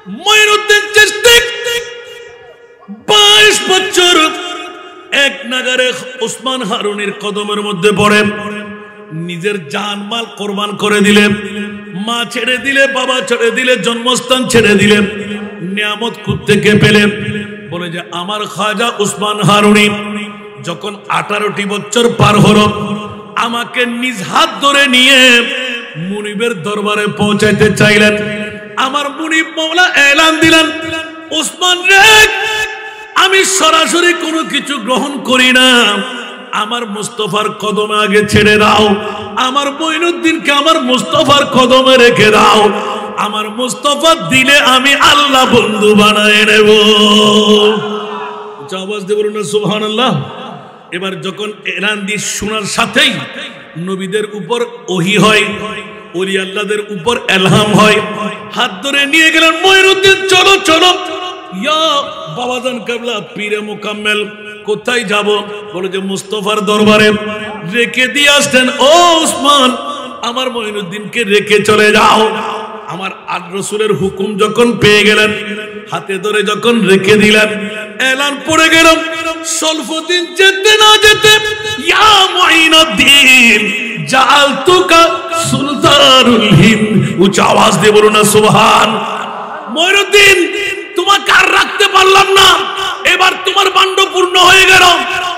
মঈনুদ্দিন চিশতি 22 বছর এক নাগারে ওসমান হারুনির কদমের মধ্যে পড়ে নিজের জানমাল কোরবান করে দিলেন। মা ছেড়ে দিলে, বাবা ছেড়ে দিলে, জন্মস্থান ছেড়ে দিলেন, নিয়ামত থেকে পেলেন। বলে যে আমার খাজা ওসমান হারুনি যখন 18টি বছর পার হলো, আমাকে নিজ হাত ধরে নিয়ে মুনিবের দরবারে পৌঁছাইতে চাইলেন। আমার মুনিব মাওলা এলান দিলেন, ওসমান রে, আমি সরাসরি কোনো কিছু গ্রহণ করি না, আমার মুস্তাফার কদমে আগে ছেড়ে দাও। আমার মঈনুদ্দিনকে আমার মুস্তাফার কদমে রেখে দাও। আমার মুস্তাফা দিলে আমি আল্লাহ বন্ধু বানায় নেব। আওয়াজ দিয়ে বলুন না সুবহানাল্লাহ। এবার যখন এলান দিয়ে শোনার সাথেই নবীদের উপর ওহী হয়, ওলি আল্লাহদের উপর ইলহাম হয়। হাত ধরে নিয়ে গেলেন, মঈনুদ্দিন চলো চলো। ইয়া বাবাজান কেবলা পীরে মুকাম্মেল, কোথায় যাব? বলে যে মুস্তাফার দরবারে রেখে দিয়ে আসতেন। ও ওসমান, আমার মঈনুদ্দিনকে রেখে চলে যাও। আমার আর রাসূলের হুকুম যখন পেয়ে গেলেন, হাতে ধরে যখন রেখে দিলেন, এলান পড়ে গেল, সলফুদ্দিন যেতে না যেতে, ইয়া মুঈনুদ্দিন জাআলতুকা সুলতানুল হিন্দ। উচ্চ আওয়াজ দিয়ে বলুন না সুবহান। মঈনুদ্দিন, তোমাকে আর রাখতে পারলাম না, এবার তোমার বান্ড পূর্ণ হয়ে গেল,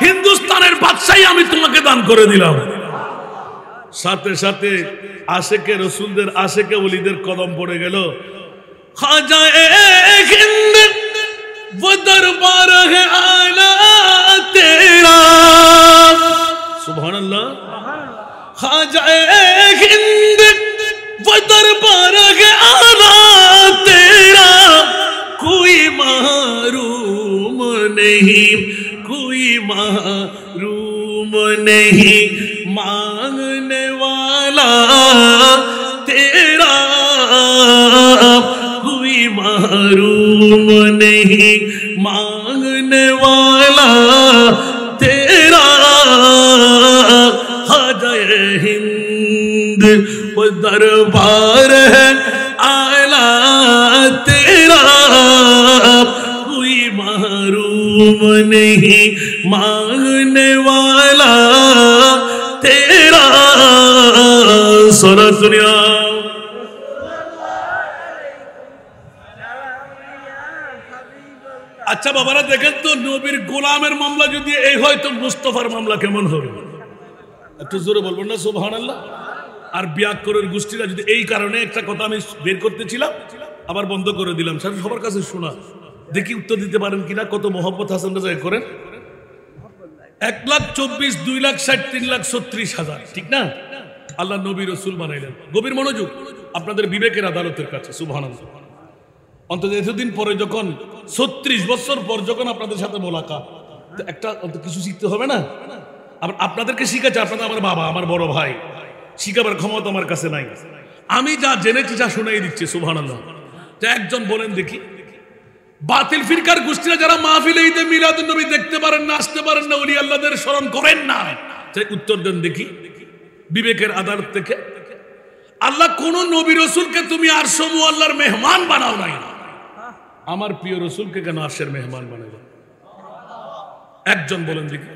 হিন্দুস্তানের বাদশাহী আমি তোমাকে দান করে দিলাম। সাথে সাথে আশেকে রসুলদের, আশেকে ওলিদের কদম পড়ে গেল। খাজা হিন্দ वो दरबार है आला तेरा, सुभान अल्लाह। खाजा हिंद वो दरबार है आला तेरा, कोई महरूम नहीं, कोई महरूम नहीं, मांगने वाला तेरा, कोई महरूम नहीं, मांगने वाला तेरा। खाजा हिंद वो दरबार है आला तेरा, कोई महरूम नहीं, मांगने वाला तेरा। सोना सुनिया। আচ্ছা বাবারা, দেখেন তো, নবীর গোলামের মামলা যদি এই হয়, তো মুস্তাফার মামলা কেমন হবে? একটু জোরে বলবেন না সুবহানাল্লাহ। আর বিয়াক্করের গোষ্ঠীরা যদি, এই কারণে একটা কথা আমি বের করতেছিলাম, আবার বন্ধ করে দিলাম, সবার কাছে শোনা, দেখি উত্তর দিতে পারেন কিনা। কত মোহাম্মদ হাসান রাজা করেন, 1,24,000, 2,60,000, 3,36,000, ঠিক না? আল্লাহ নবী রসুল বানাইলেন। গভীর মনোযোগ আপনাদের বিবেকের আদালতের কাছে, সুবহানাল্লাহ। অন্তত এতদিন পরে, যখন 36 বছর পর যখন আপনাদের সাথে মোলাকাত, একটা কিছু শিখতে হবে না? আপনাদেরকে শিখাচ্ছে, আপনাদের আমার বাবা, আমার বড় ভাই, শিখাবার ক্ষমতা আমার কাছে নাই। আমি যা জেনেছি, যা শুনাই দিচ্ছি, সুবহানাল্লাহ। তো একজন বলেন দেখি, বাতিল ফিরকার গোষ্ঠীরা যারা মাহফিলে ঈদে মিলাদুন নবী দেখতে পারেন না, আসতে পারেন না, ওলি আল্লাহদের স্মরণ করেন না, তাই উত্তর দেন দেখি বিবেকের আদালত থেকে। আল্লাহ কোন নবী রসুলকে তুমি আরশ মুআল্লার মেহমান বানাও নাই, আমার প্রিয় রসুলকে কেন আরশের মেহমান বানাইল? একজন বলেন দেখি।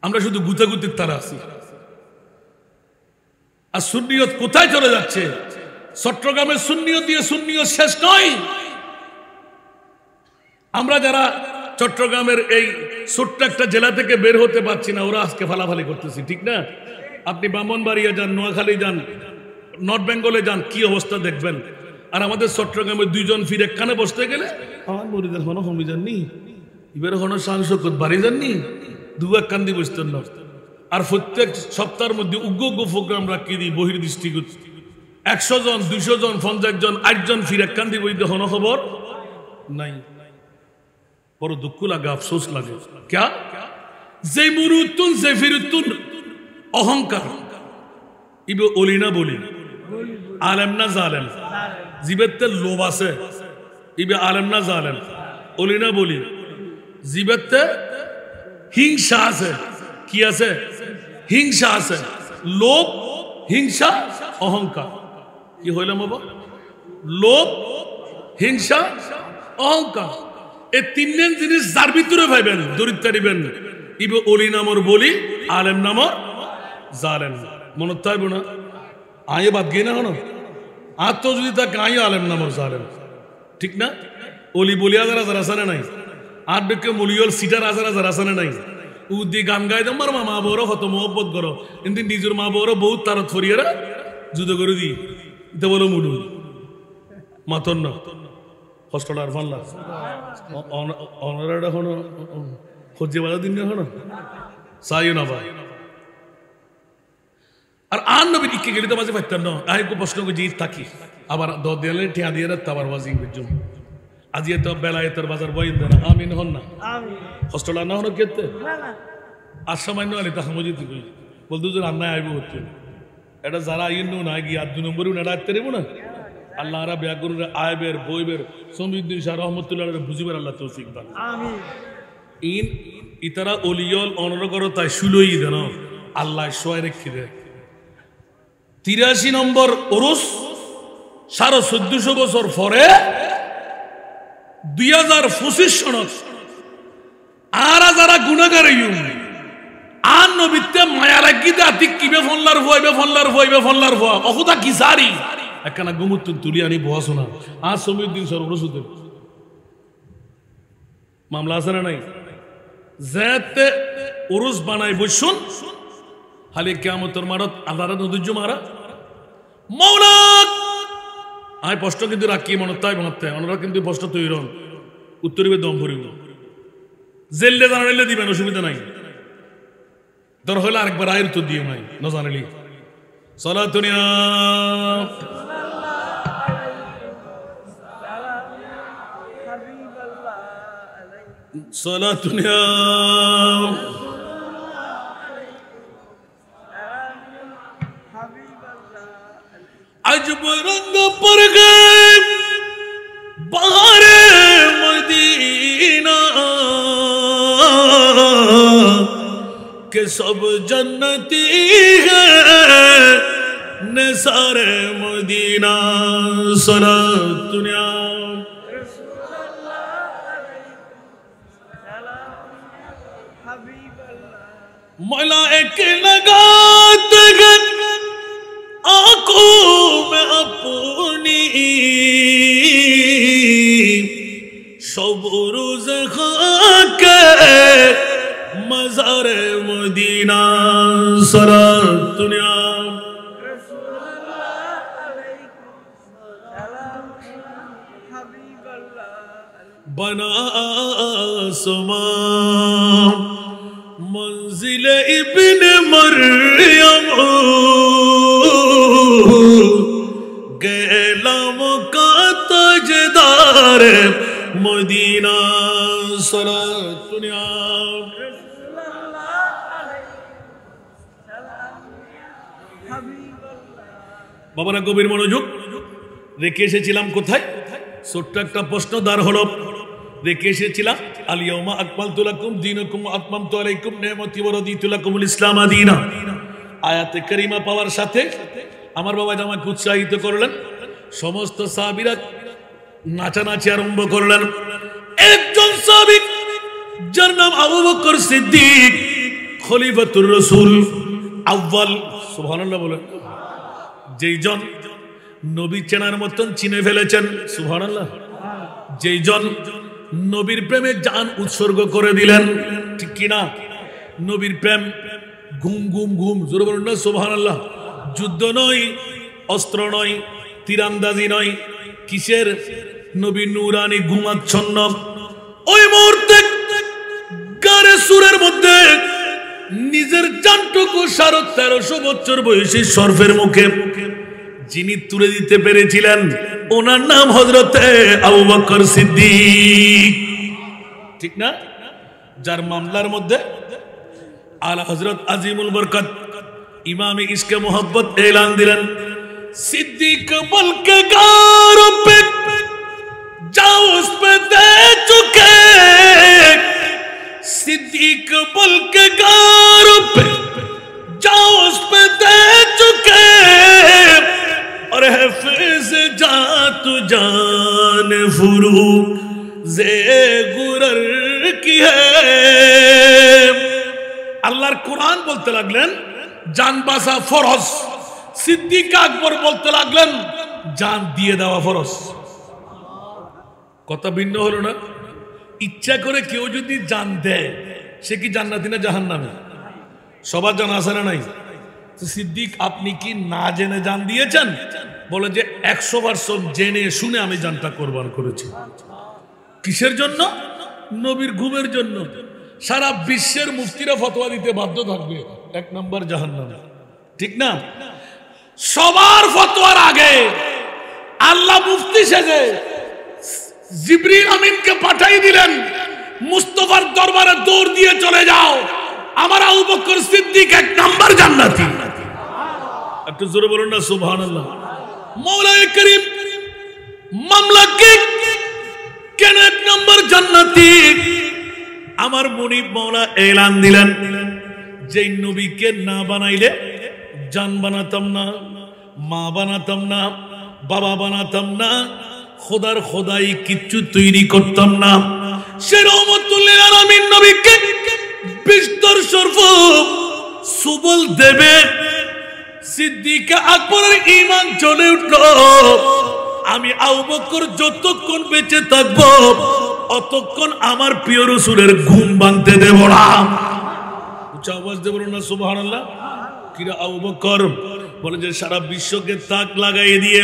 আমরা শুধু গুতাগুতির তারা আছি। আর সুন্নিয়ত কোথায় চলে যাচ্ছে? চট্টগ্রামের সুন্নিয়ত দিয়ে সুন্নিয়ত শেষ নয়। আমরা যারা চট্টগ্রামের এই ছোট্ট একটা জেলা থেকে বের হতে পারছি না, ওরা আজকে ফালাফালি করতেছি, ঠিক না? আপনি ব্রাহ্মণবাড়িয়া যান, নোয়াখালী যান, নর্থ বেঙ্গলে যান, কি অবস্থা দেখবেন। আর আমাদের চট্টগ্রামে দুইজন ফিরে কানে বসতে গেলে, আমার মরিদের হনো হমি যাননি, এবার হনো সাংসদ বাড়ি যাননি, দুয়াক কান্দি বসতেন না। আর প্রত্যেক সপ্তাহের মধ্যে উগ্র উগ্র প্রোগ্রাম রাখি দিই বহির্দৃষ্টিগত, 100 জন, 200 জন, 50 জন, 8 জন ফিরে কান্দি বইতে হনো খবর নাই। বড় দুঃখ লাগে, আফসোস লাগে। ক্যা যে মুরুতুন যে ফিরুতুন অহংকার, ইবে ওলি না বলি, আলেম না জালেম, জিবেতে লোভ আছে, ইবে আলেম না জালেম, ওলি না বলি, জিবেতে হিংসা আছে। কি আছে? হিংসা আছে, লোভ, হিংসা, অহংকার। কি হইলাম বাবা? লোভ, হিংসা, অহংকার। এই তিনজন জিনিস যার ভিতরে পাইবেন দরিদ্র দিবেন ইবে অলি নামর বলি, আলেম নামর জালেম। মনে থাকবো না আয়ে বাদ গিয়ে না হনো আর তো যদি তা গায়ে আলেম নামর জালেম, ঠিক না? অলি বলি হাজার হাজার আসানে নাই, আর বেকে মলিয়ল সিটার হাজার হাজার আসানে নাই। উদি গান গাই তোমার মা বড় হত মহব্বত করো, কিন্তু নিজের মা বড় বহুত তারত ফরিয়ারা যুদ্ধ করে দি এটা বলো মুডু মাতন না কষ্টটা আর ফানলা অনারাটা হনো হজ্জে বাজা দিন না হনো চাইও না ভাই। আর আর নবীর ইকে গেলে তো মাঝে পাইতাম না আই প্রশ্ন করে থাকি আবার দিলে ঠিয়া দিয়ে রাখতে আবার বাজি জম আজি তো বেলায় তোর বাজার বইন দেন আমিন হন না কষ্টটা না হনো কেতে আর সামান্য আলি তাহা মজিদ বলতো যে রান্নায় আইব হচ্ছে এটা যারা আইন না গিয়ে আর 2 নম্বরে উনারা আটতে দেবো না আল্লাহ আরা ব্যাগুর আয়বের বইবের সমৃদ্ধি শাহ রহমতুল্লাহ বুঝিবের আল্লাহ তৌফিক দান আমিন। ইন ইতারা অলিয়ল অনরগর তাই শুলই দেন আল্লাহ সয় রেখে দেয়। 83 নম্বর ওরস 1450 বছর পরে 2025 সনত আর যারা গুণাগার আর নবীতে মায়া লাগিতে আতি কিবে ফনলার ফনলার ভয় অকুতা কি সারি একখানা গুমুত তুলি আনি বহা শোনা আর সমীরদিন সর ওরসুতে মামলা আছে না নাই যেতে ওরস বানাই বসুন হালে কিয়ামতের মারত আল্লাহর নদুজ্জ মারা মৌলা আয় প্রশ্ন কিন্তু রাখি মনে তাই মনে ওনারা কিন্তু প্রশ্ন তৈরি হন উত্তরিবে দম ভরিব জেললে জানাইলে দিবেন অসুবিধা নাই দর হলে আরেকবার আয়ের উত্তর দিও নাই না জানালি সালাতুনিয়া সালাতুনিয়া आज रंग पर गए बहारे मदीना के सब जन्नती है निसारे मदीना सलातुनिया मलाइके लगाते हैं आंखों में अपनी सब रोज खाके मज़ार मदीना सलातुनिया बना आसमान मंजिल इब्न मरियम गैलाम का ताजदार मदीना सलातुनिया বাবারা গভীর মনোযোগ রেখে এসেছিলাম কোথায় ছোট্ট একটা প্রশ্ন দাঁড় হলো রেখে এসেছিলাম আলিয়াউমা আকমালতু লাকুম দীনাকুম ওয়া আতমামতু আলাইকুম নি'মাতি ওয়া রাদিতু লাকুমুল ইসলাম দীনা আয়াতে কারিমা পাওয়ার সাথে আমার বাবা আমাকে উৎসাহিত করলেন সমস্ত সাহাবীরা নাচানাচি আরম্ভ করলেন একজন সাহাবী যার নাম আবু বকর সিদ্দিক খলিফাতুর রাসূল আউয়াল সুবহানাল্লাহ বলেন যেইজন নবী চেনার মতন চিনে ফেলেছেন সুবহানাল্লাহ যেইজন নবীর প্রেমে জান উৎসর্গ করে দিলেন ঠিক কি না নবীর প্রেম ঘুম ঘুম ঘুম জোরে বলুন না সুবহানাল্লাহ যুদ্ধ নয় অস্ত্র নয় তীরন্দাজি নয় কিসের নবী নূরানি ঘুমাচ্ছন্ন ওই মুহূর্তে গারে সুরের মধ্যে নিজের জানটুকু 1350 বছর বয়সী সর্ফের মুখে যিনি তুলে দিতে পেরেছিলেন ওনার নাম হযরতে আবু বকর সিদ্দিক ঠিক না যার মামলার মধ্যে আলা হযরত আজিমুল বরকত ইমামে ইশকে মোহব্বত এলান দিলেন सिद्दीक बल के गारों पे जाओ उस पे दे चुके सिद्दीक बल के गारों पे जाओ उस पे दे चुके और है تو جان فروز غرر کی ہے আল্লাহর কোরআন বলতে লাগলেন জান বাঁচা ফরজ সিদ্দিক আকবর বলতে লাগলেন জান দিয়ে দেওয়া ফরজ কথা ভিন্ন হলো না ইচ্ছা করে কেউ যদি জান দেয় সে কি জান্নাতি না জাহান্নামী সবার জানা আছে না নাই সিদ্দিক আপনি কি না জেনে জান দিয়েছেন বলে যে 100% জেনে শুনে আমি জানটা কুরবান করেছি কিসের জন্য নবীর ঘুমের জন্য সারা বিশ্বের মুফতিরা ফতোয়া দিতে বাধ্য থাকবে এক নাম্বার জাহান্নামী ঠিক না সবার ফতোয়ার আগে আল্লাহ মুফতি সেজে জিবরিল আমিনকে পাঠিয়ে দিলেন মুস্তাফার দরবারে দৌড় দিয়ে চলে যাও আমার আবু বকর সিদ্দিক এক নাম্বার জান্নাতি একটু জোরে বলুন না সুবহানাল্লাহ মওলায়ে করিম মামলাকে কেন এক নাম্বার জান্নাতি আমার মুনিব মাওলা এলান দিলেন যেই নবীকে না বানাইলে জান বানাতাম না মা বানাতাম না বাবা বানাতাম না খোদার খোদাই কিচ্ছু তৈরি করতাম না সে রহমতুল লিল আলামিন নবীকে বিস্তর শরফ সুবল দেবে সিদ্দিক আকবরের ঈমান চলে উঠল আমি আবু বকর যতক্ষণ বেঁচে থাকব অতক্ষণ আমার প্রিয় রাসূলের ঘুম ভাঙতে দেব না উচ্চ আওয়াজ দেব না সুবহানাল্লাহ কিরা আবু বকর বলে যে সারা বিশ্বকে তাক লাগাই দিয়ে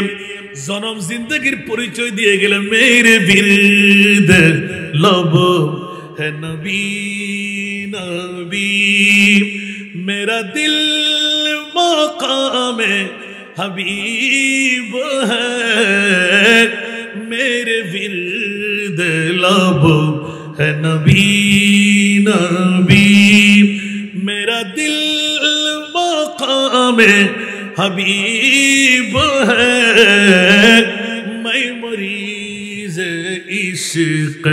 জনম জিন্দেগির পরিচয় দিয়ে গেলেন মেরে বিরদ লব হে নবী নবী মেরা দিল মকামে হাবিব है मेरे विरद लब है नबी नबी मेरा दिल मकाम हबीब है मैं मरीज इश्क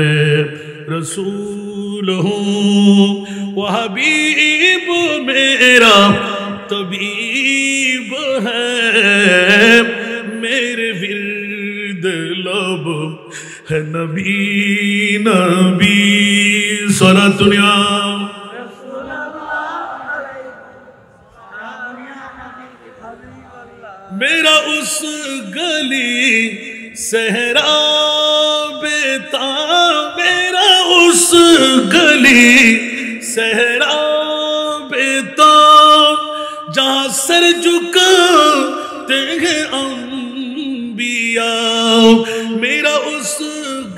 रसूल हूँ वो हबीब मेरा तबीब है मेरे विरद लब है नबी नबी सारा दुनिया मेरा उस गली सहरा बेता मेरा उस गली सहरा बेता जहाँ सर झुकाते हैं अंबिया मेरा उस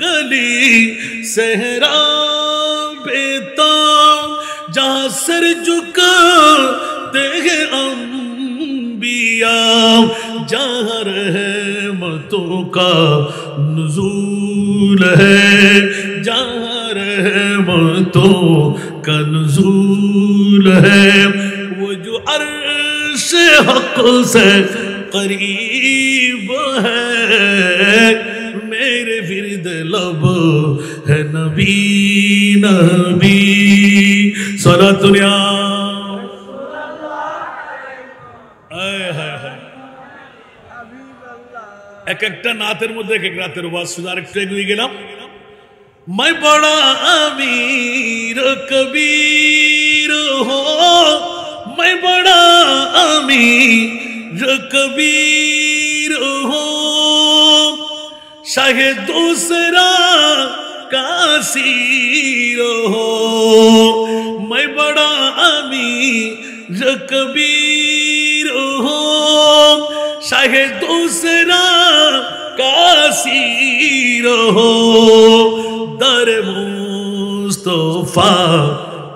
गली सहरा बेता जहाँ सर झुकाते हैं अंबिया जहाँ रहमतों का नुज़ूल है जहाँ रहमतों का नुज़ूल है वो जो अर्श हक़ से करीब है मेरे विरद लब है नबी नबी सारा दुनिया एक একটা নাতের মধ্যে এক এক রাতের ওয়াজ শুধু আরেকটু এগিয়ে গেলাম मैं बड़ा अमीर कबीर हो मैं बड़ा अमीर कबीर हो शाहे दूसरा कासीर हो मैं बड़ा अमीर कबीर हो शाहे दूसरा कासीर हो दर मुस्तफा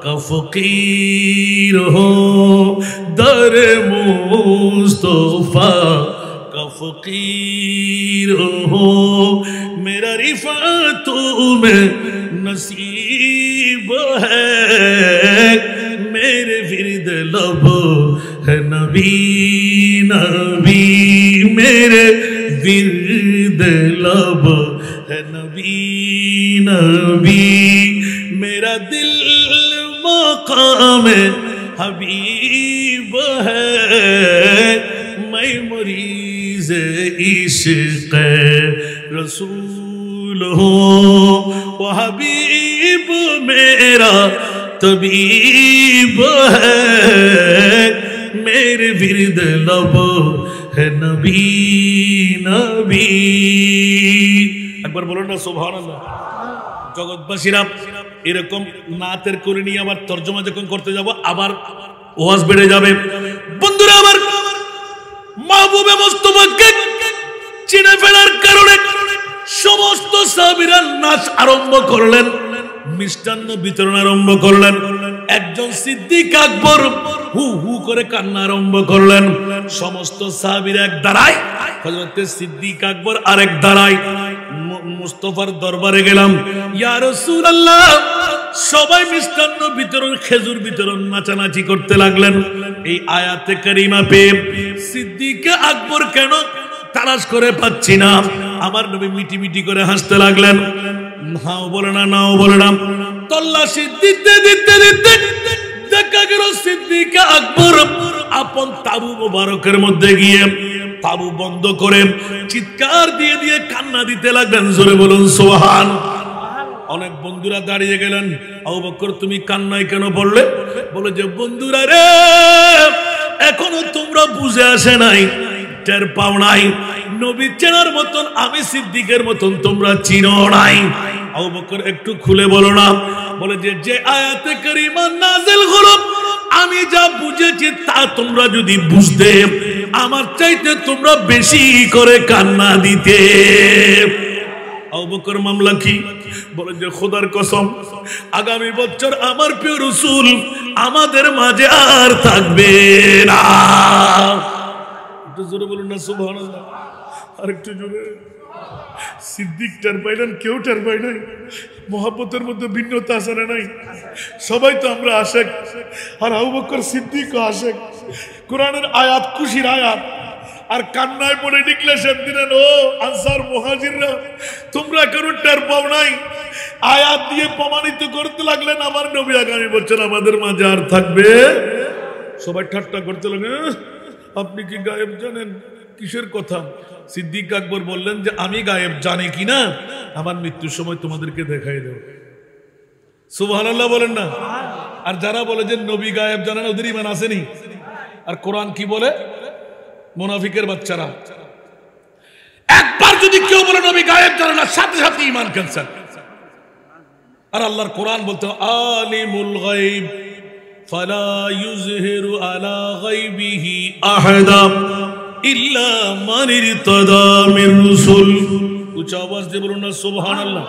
का फकीर हो दर मुस्तफा का फकीर हो मेरा रिफ़ात में नसीब है मेरे विरद लब है नबी नबी मेरे विरद लब है नबी नबी मेरा दिल मकाम हबीब है मैं मरीज इश्क रसूल हूँ वो हबीब मेरा तबीब है मेरे विरद लब है नबी नबी একবার বলুন না সুবহানাল্লাহ জগৎবাসীরা এরকম নাতের করে নিয়ে আবার তরজমা যখন করতে যাব আবার ওয়াজ বেড়ে যাবে বন্ধুরা আমার মাহবুবে মুস্তাফাকে চিনে ফেলার কারণে সমস্ত সাহাবীরা নাচ আরম্ভ করলেন মিষ্টান্ন বিতরণ আরম্ভ করলেন একজন সিদ্দিক আকবর হু হু করে কান্না আরম্ভ করলেন সমস্ত সাহাবীরা এক দাঁড়ায় হযরত সিদ্দিক আকবর আরেক দাঁড়ায় মুস্তাফার দরবারে গেলাম ইয়া রাসূলুল্লাহ সবাই মিষ্টান্ন বিতরণ খেজুর বিতরণ নাচানাচি করতে লাগলেন এই আয়াতে কারিমা পেয়ে সিদ্দিক আকবর কেন তালাশ করে পাচ্ছি না আমার নবী মিটি মিটি করে হাসতে লাগলেন নাও বলে না নাও বলে না তল্লাশি দিতে দিতে দিতে দেখা গেল সিদ্দিক আকবর আপন তাবু মোবারকের মধ্যে গিয়ে তাবু বন্ধ করে চিৎকার দিয়ে দিয়ে কান্না দিতে লাগলেন জোরে বলুন সুবহান অনেক বন্ধুরা দাঁড়িয়ে গেলেন আবু বকর তুমি কান্নায় কেন পড়লে বলে যে বন্ধুরা রে এখনো তোমরা বুঝে আসে নাই টের পাও নাই নবী চেনার মতন আমি সিদ্দিকের মতন তোমরা চিনো নাই আবু বকর একটু খুলে বলো না বলে যে আয়াতে কারিমা নাযিল হলো আমি যা বুঝেছি তা তোমরা যদি বুঝতে আমার চাইতে তোমরা বেশি করে কান্না দিতে আবু বকর মামলা কি বলে যে খোদার কসম আগামী বছর আমার প্রিয় রাসূল আমাদের মাঝে আর থাকবে না একটু জোরে বলুন না সুবহানাল্লাহ আরেকটু জোরে সিদ্দিক টের পাইলেন কেউ টের পাই নাই মহব্বতের মধ্যে ভিন্নতা আছে না নাই সবাই তো আমরা আশেক আর আবু বকর সিদ্দিকও আশেক কোরআনের আয়াত খুশির আয়াত আর কান্নায় পড়ে ডিক্লেরেশন দিলেন ও আনসার মুহাজিররা তোমরা কেন টের পাও নাই আয়াত দিয়ে প্রমাণিত করতে লাগলেন আমার নবী আগামী বছর আমাদের মাঝে আর থাকবে সবাই ঠাট্টা করতে লাগলেন আপনি কি গায়েব জানেন কিসের কথা সিদ্দিক আকবর বললেন যে আমি গায়েব জানি কিনা আমার মৃত্যুর সময় তোমাদেরকে দেখাই দেব সুবহানাল্লাহ বলেন না আর যারা বলে যে নবী গায়েব জানেন ওদের ঈমান আসেনি আর কোরআন কি বলে মুনাফিকের বাচ্চারা একবার যদি কেউ বলে নবী গায়েব জানে না সাথে সাথে ঈমান ক্যান্সেল আর আল্লাহর কোরআন বলতে আলিমুল গায়ব ফালা ইউযহিরু আলা গায়বিহি আহাদা ইল্লা মান ইরতাদা মির রাসূল উচ্চ আওয়াজ দিয়ে বলুন না সুবহানাল্লাহ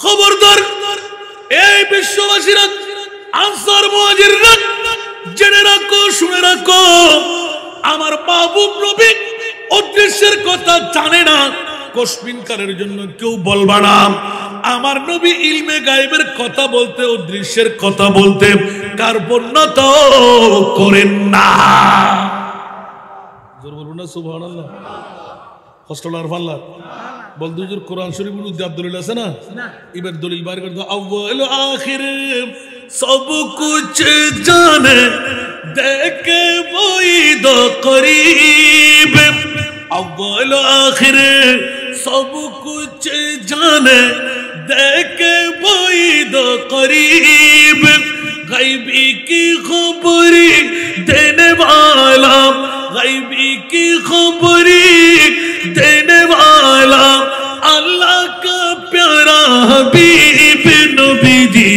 খবরদার এই বিশ্ববাসীরা আনসার মুহাজিররা জেনে রাখো শুনে রাখো আমার মাহবুব নবী অদৃশ্যের কথা জানে না কসমিনকারের জন্য কেউ বলবা না আমার নবী ইলমে গায়েবের কথা বলতে অদৃশ্যের কথা বলতে কার্পণ্যতা করেন না জোর বলুন না সুবহানাল্লাহ হস্টলার ফাল্লা বল দুজুর কোরআন শরীফের মধ্যে আব্দুল্লাহ আছে না এবার দলিল বাইর করে দাও আউয়াল আখির সব কুছ জানে देखे वही दो करीब अव्वल आखिर सब कुछ जाने देखे वही दो करीब गैबी की खबरी देने वाला गैबी की खबरी देने वाला अल्लाह का प्यारा हबीब नबी जी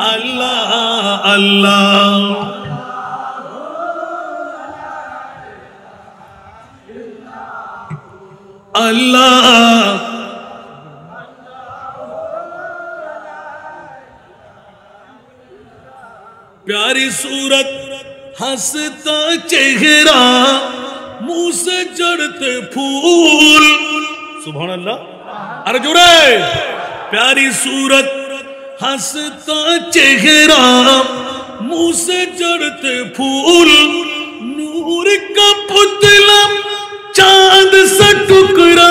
अल्लाह अल्लाह अल्लाह प्यारी सूरत हंसता चेहरा मुंह से चढ़ते फूल सुभान अल्लाह अरे जोरे प्यारी सूरत हंसता चेहरा मुंह से चढ़ते फूल नूर का पुतला चांद सा टुकड़ा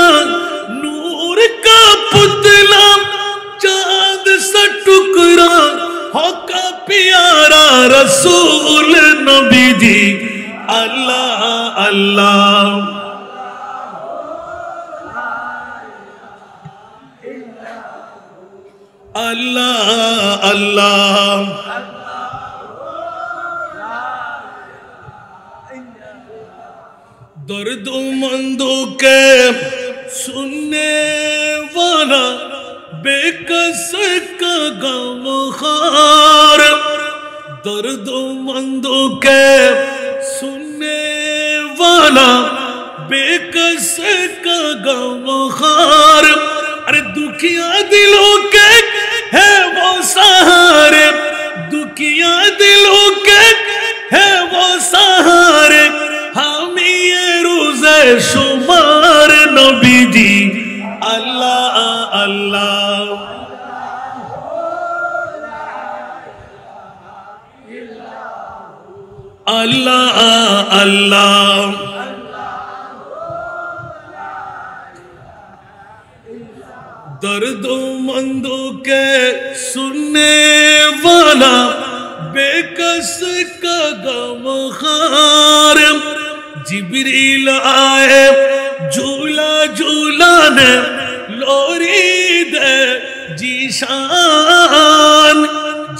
नूर का पुतला चांद सा टुकड़ा हो का प्यारा रसूल नबी जी अल्लाह अल्लाह अल्लाह दर्दमंदों के सुनने वाला बेकस का गमखार दर्दमंदों के सुनने वाला बेकस का गमखार अरे दुखिया दिलों के है वो सहारे दुखिया दिलों के है वो सहारे हम ये रोज़े शुमार नबी जी अल्लाह अल्लाह अल्लाह अल्लाह दर्दोमंदों के सुनने वाला बेकस का गमखार जिब्रील आए झूला झूलाने लोरी दे जीशान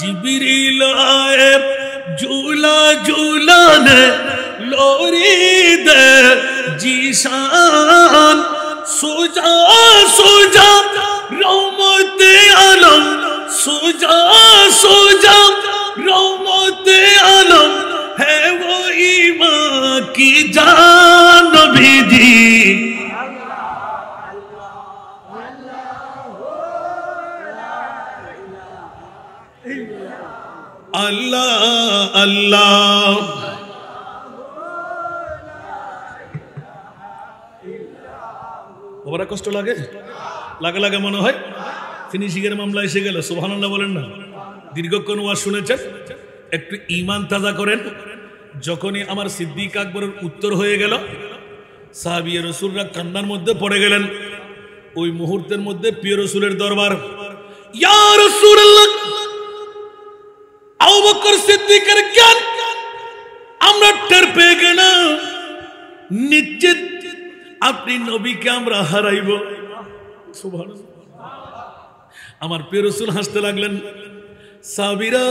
जिब्रील आए झूला झूलाने लोरी दे जीशान सोजा सोजा रहमत आलम सोजा सोजा रहमत आलम है वो ईमान की जान नबी जी अल्लाह अल्लाह बड़ा कष्ट लागे लागे लागे मन है फिनिशिंगের মামলা এসে গেল সুবহানাল্লাহ বলেন না দীর্ঘক্ষণ ওয়াজ শুনেছেন একটু ঈমান তাজা করেন যখনই আমার সিদ্দিক আকবরের উত্তর হয়ে গেল সাহাবীয়ে রাসূলরা কান্নার মধ্যে পড়ে গেলেন ওই মুহূর্তের মধ্যে প্রিয় রাসূলের দরবার ইয়া রাসূলুল্লাহ আবু বকর সিদ্দিকের জ্ঞান আমরা টের পেয়ে গেলাম নিশ্চিত আপনি নবীকে আমরা হারাইব সুবহানাল্লাহ আমার প্রিয় রাসূল হাসতে লাগলেন সাহাবীরা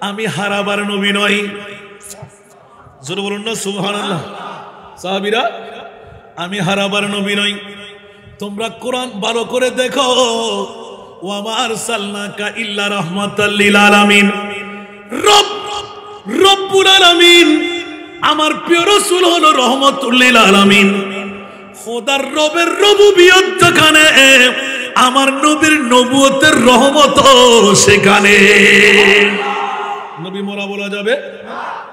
আমি হারাবার নবী নই জোরে বলুন না সুবহানাল্লাহ সাহাবীরা আমি হারাবার নবী নই তোমরা কোরআন ভালো করে দেখো ওয়া মা আরসালনাকা ইল্লা রাহমাতাল লিল আলামিন রব্বুল আলামিন আমার প্রিয় রাসূল হলো রহমাতুল লিল আলামিন খোদার রবের রবুবিয়ত যেখানে আমার নবীর নবুয়তের রহমত সেখানে নবী মোরা বলা যাবে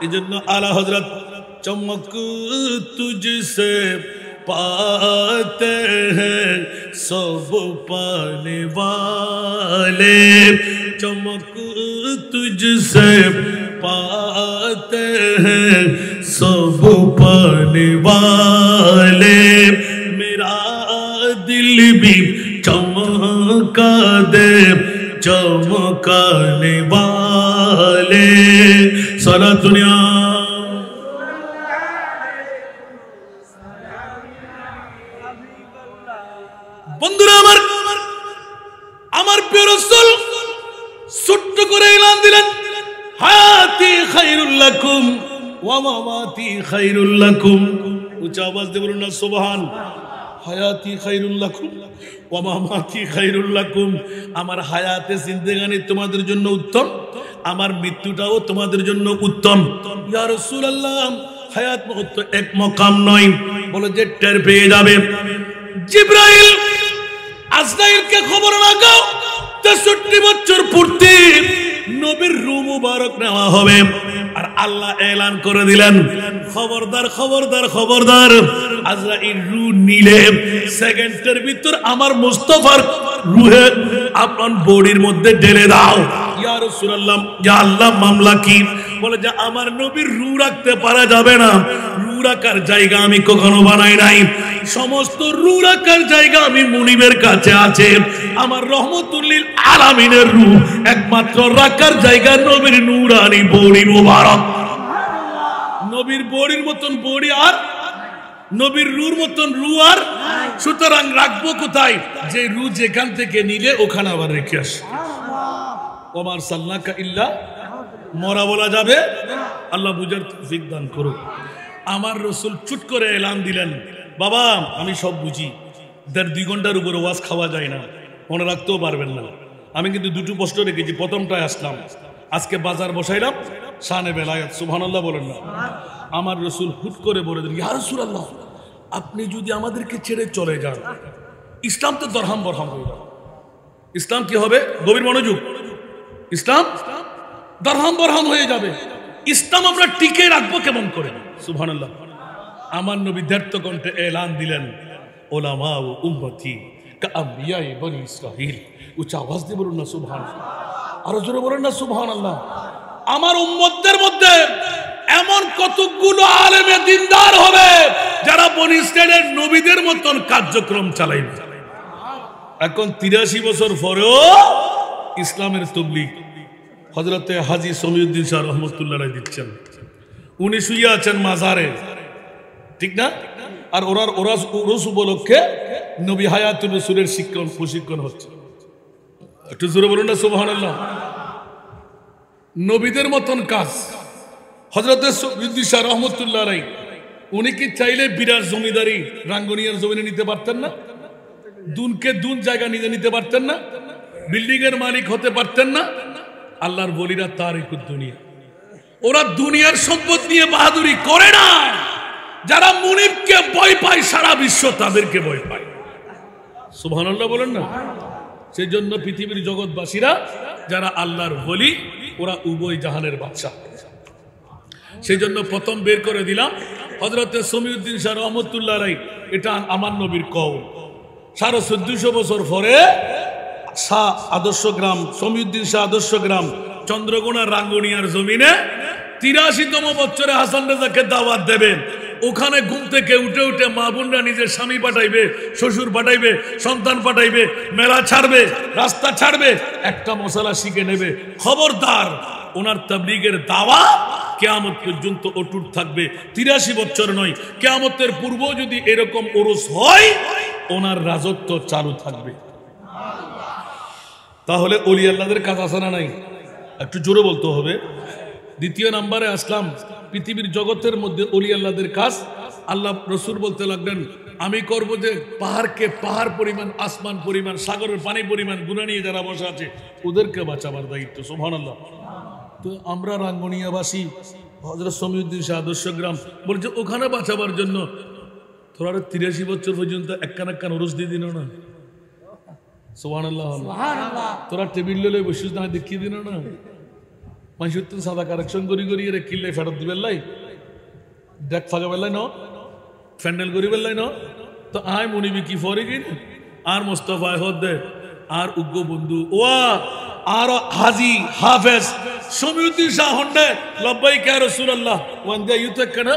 এজন্য আলা হযরত চমক তুঝসে पाते हैं सब पाने वाले चमक तुझसे पाते हैं सब पाने वाले मेरा दिल भी चमका दे चमकाने वाले सारा दुनिया বন্ধুরা আমার প্রিয় রাসূল ছোট্ট করে এলান দিলেন হায়াতি খায়রুল লাকুম ওয়া মামাতি খায়রুল লাকুম উচ্চ আওয়াজ দিয়ে বলুন না সুবহান হায়াতি খায়রুল লাকুম ওয়া মামাতি খায়রুল লাকুম আমার হায়াতে জিন্দেগানি তোমাদের জন্য উত্তম আমার মৃত্যুটাও তোমাদের জন্য উত্তম ইয়া রাসূলুল্লাহ হায়াত মউত এক মাকাম নয় বলে যে টের পেয়ে যাবে জিবরাইল আজরাইলকে খবর লাগাও 63 বছর পূর্তি নবীর রূহ মুবারক নেওয়া হবে আর আল্লাহ এলান করে দিলেন খবরদার খবরদার খবরদার আজরাইল রূহ নিলে সেকেন্ডের ভিতর আমার মুস্তাফার রূহে আপনার বডির মধ্যে ঢেলে দাও ইয়া রাসূলুল্লাহ ইয়া আল্লাহ মামলা কি বলে যে আমার নবীর রূহ রাখতে পারা যাবে না রূহ রাখার জায়গা আমি কখনো বানাই নাই সমস্ত রূহ রাখার জায়গা আমি মুনিবের কাছে আছে আমার রহমতুল লিল আলামিনের রূহ একমাত্র রাখার জায়গা নবীর নূরানি বডি মুবারক নবীর বডির মতন বডি আর নবীর রূহর মতন রূহ আর সুতরাং রাখবো কোথায় যে রূহ যেখান থেকে নিলে ওখানে আবার রেখে আসে ওমার সাল্লাকা ইল্লা মরা বলা যাবে? আল্লাহ বুঝার তৌফিক দান করুক। আমার রসুল চুট করে এলান দিলেন, বাবা আমি সব বুঝি, 1.5-2 ঘন্টার উপরে ওয়াজ খাওয়া যায় না, মনে রাখতেও পারবেন না। আমি কিন্তু দুটো প্রশ্ন রেখেছি, প্রথমটায় আসলাম, আজকে বাজার বসাইলাম শানে বেলায়াত, সুবহানাল্লাহ বলেন না। আমার রসুল হুট করে বলে দিলেন, ইয়া রাসূলুল্লাহ আপনি যদি আমাদেরকে ছেড়ে চলে যান, ইসলাম তো দরহাম বরহাম হয়ে যাবে। ইসলাম কি হবে? গভীর মনোযোগ। ইসলাম দরহাম বরহাম হয়ে যাবে। ইসলাম আমরা টিকে রাখবো কেমন করে? সুবহানাল্লাহ। আমার নবী দ্ব্যর্থ কণ্ঠে এলান দিলেন, ওলামা ও উম্মতি কাআম্বিয়ায়ে বনি ইসরাঈল। উচ্চ আওয়াজ দিয়ে বলুন না সুবহানাল্লাহ, আরো জোরে বলুন না সুবহানাল্লাহ। আমার উম্মতদের মধ্যে এমন কতগুলো আলেমে দিনদার হবে যারা বনি ইসরাঈলের নবীদের মতন কার্যক্রম চালাইবে। এখন 83 বছর পরেও ইসলামের তাবলীগ হযরতে হাজী সমীউদ্দিন শাহ রহমাতুল্লাহ আলাইহি দিচ্ছেন। উনি শুয়ে আছেন মাজারে, ঠিক না? আর ওরস উপলক্ষে নবী হায়াতুর রাসূলের প্রশিক্ষণ হচ্ছে। একটু জোরে বলুন না সুবহানাল্লাহ। নবীদের মতন কাজ হযরতে সমীউদ্দিন শাহ রহমাতুল্লাহ আলাইহি, উনি কি চাইলে বিরাট জমিদারি রাঙ্গুনিয়ার জমিনে নিতে পারতেন না? দুনকে দুন জায়গা নিতে পারতেন না? বিল্ডিং এর মালিক হতে পারতেন না? আল্লাহর বলিরা তারিকুদ দুনিয়া, ওরা দুনিয়ার সম্পদ নিয়ে বাহাদুরি করে না। যারা মুনিবকে ভয় পায় সারা বিশ্ব তাদেরকে ভয় পায়। সুবহানাল্লাহ বলেন না। সেই জন্য পৃথিবীর জগৎবাসীরা যারা আল্লাহর বলি ওরা উভয় জাহানের বাদশা। সেই জন্য প্রথম বের করে দিলাম হযরতে সমীউদ্দিন শাহ রহমাতুল্লাহ আলাইহি, এটা আমার নবীর কওল। 1450 বছর পরে শাহ আদর্শ গ্রাম, সমীউদ্দিন শাহ আদর্শ গ্রাম চন্দ্রকোনা রাঙ্গুনিয়ার জমিনে 83তম বছরে হাসান রেজাকে দাওয়াত দেবেন। ওখানে ঘুম থেকে উঠে উঠে মা বোনরা নিজের স্বামী পাঠাইবে, শ্বশুর পাঠাইবে, সন্তান পাঠাইবে, মেলা ছাড়বে, রাস্তা ছাড়বে, একটা মশলা শিখে নেবে। খবরদার, ওনার তাবলীগের দাওয়া কিয়ামত পর্যন্ত অটুট থাকবে। 83 বছর নয়, কিয়ামতের পূর্ব যদি এরকম ওরস হয় ওনার রাজত্ব চালু থাকবে। তাহলে ওলি আল্লাহদের কাজ আছে না নাই? একটু জোরে বলতে হবে। দ্বিতীয় নম্বরে আসলাম, পৃথিবীর জগতের মধ্যে ওলি আল্লাহদের কাজ। আল্লাহ রসুল বলতে লাগলেন, আমি করব যে পাহাড়কে পাহাড় পরিমাণ, আসমান পরিমাণ, সাগরের পানি পরিমাণ গুনাহ নিয়ে যারা বসে আছে ওদেরকে বাঁচাবার দায়িত্ব। সুবহানাল্লাহ। তো আমরা রাঙ্গুনিয়াবাসী হযরত সমীউদ্দিন শাহ আদর্শ গ্রাম বলছে ওখানে বাঁচাবার জন্য তোরা 83 বছর পর্যন্ত একখান একখান ওরস দিয়ে দিন না। সুবহানাল্লাহ। তোরা টেবিল লইলে বসিস না, দেখিয়ে দিন না। মানুষের তো সাদা কারেকশন করি করি রে কিনলে ফেরত দিবেন লাই, দেখ ফাঁকা বেলায় ন, ফ্যান্ডেল করি বেলায় ন। তো আয় মনিবি কি ফরে কিন আর মোস্তফা হদ্দে আর উগ্র বন্ধু ওয়া আর হাজি হাফেজ সমীউদ্দিন শাহ হন্ডে লব্বাইক ইয়া রাসূলুল্লাহ ওয়ান্দা ইউতে কেন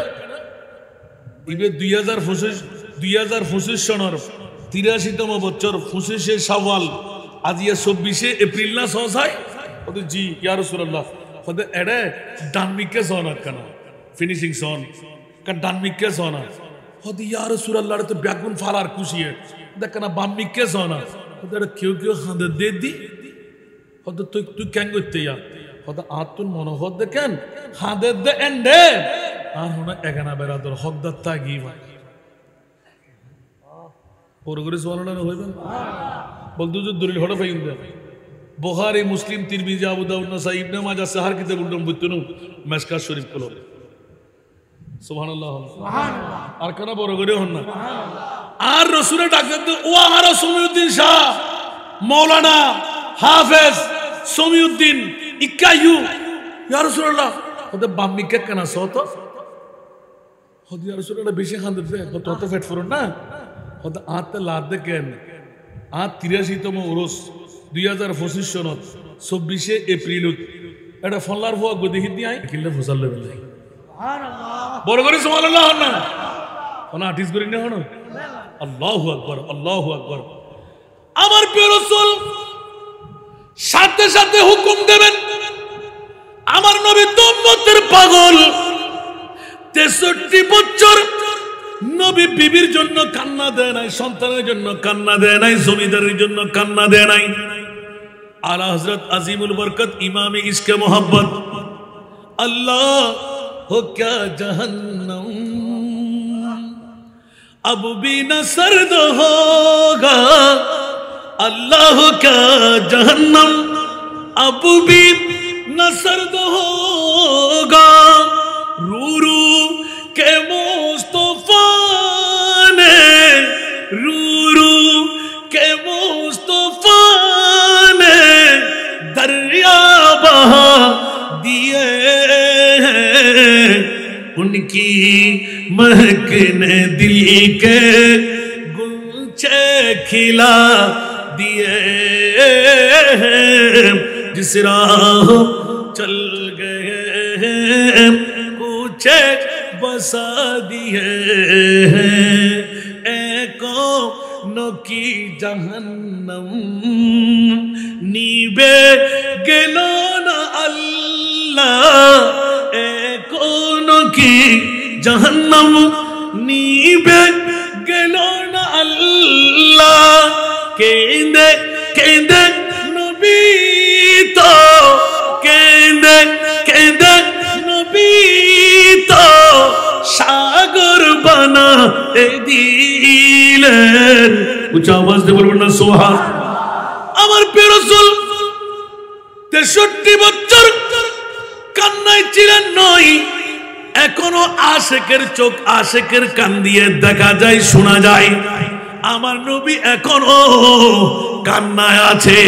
ইবে 2025 সনের 83তম বছর 25শে শাওয়াল আজিয়া 24শে এপ্রিল না সহসায় ওদের জি ইয়া রাসূলুল্লাহ ওদের এডে ডানমিকে সোনা কেন ফিনিশিং সন কা ডানমিকে সোনা ওদের ইয়া রাসূলুল্লাহ তো ব্যাগুন ফালার খুশিয়ে দেখ না বামমিকে সোনা ওদের কেউ কেউ হাঁদে দে দি ওদের তুই কেন করতে ইয়া ওদের আতুন মনোহর দেখেন হাঁদে দে এন্ডে আর হোনা এগানা বেরাদর হকদার তাগি পরগরে সোয়ালা না হইবেন বলতো যে দলিল হড়া পাইন দে বুখারী মুসলিম তিরমিজি আবু দাউদ নাসাই ইবনে মাজাহ সাহার কিতাবুল বুতনু মিশকাত শরীফ কলো সুবহানাল্লাহ সুবহানাল্লাহ আর কেন বড়গরে হন না আর রাসূলের ডাকতে ও আর সমীউদ্দিন শাহ মাওলানা হাফেজ সমীউদ্দিন ইকাইয়ু ইয়া রাসূলুল্লাহ ওদের বাম্মিকে কেন সত ওদের ইয়া রাসূলুল্লাহ বেশি খান দে তো ফেট ফুরন না ওদের আতে লাদ দেখেন আর 83তম ওরস 2025 সনত 24শে এপ্রিল এটা ফল্লার ফুয়া গদি হিদি আই কিল্লে ফুসাল্লে বেলাই সুবহানাল্লাহ বড় করে সুবহানাল্লাহ না ওনা আটিস করি না হন আল্লাহু আকবার আল্লাহু আকবার আমার প্রিয় রাসূল সাথে সাথে হুকুম দেবেন আমার নবী তো উম্মতের পাগল 63 বছর নবী বিবির জন্য কান্না দেয় নাই, সন্তানের জন্য কান্না দেয় নাই, জমিদারের জন্য কান্না দেয় নাই, आला हजरत अजीमुल बरकत इमाम इश्क़ मोहब्बत अल्लाह हो क्या जहन्नम अब भी न सर्द होगा अल्लाह हो क्या जहन्नम अब भी न सर्द होगा रूरू के मुस्तफा ने रूरू के मुस्तफा ने दरिया बहा दिए उनकी महक ने दिल के गुलचे खिला दिए जिस राह चल गए कुछ बसा दिए कौनो की जहन्नम नीबे गेलो ना अल्लाह कौनो की जहन्नम नीबे गेलो ना अल्लाह केंदे केंदे नबी तो केंदे केंदे नबी तो सागर बना दिलेन उच्च आवाज দিয়ে বলবেন না সুবহান আমার প্রিয় রাসূল 63 বছর কান্নায় ছিলেন নয় এখনো আশিকের চোখ আশিকের কান দিয়ে দেখা যায় শোনা যায় আমার নবী এখনো কান্নায় আছে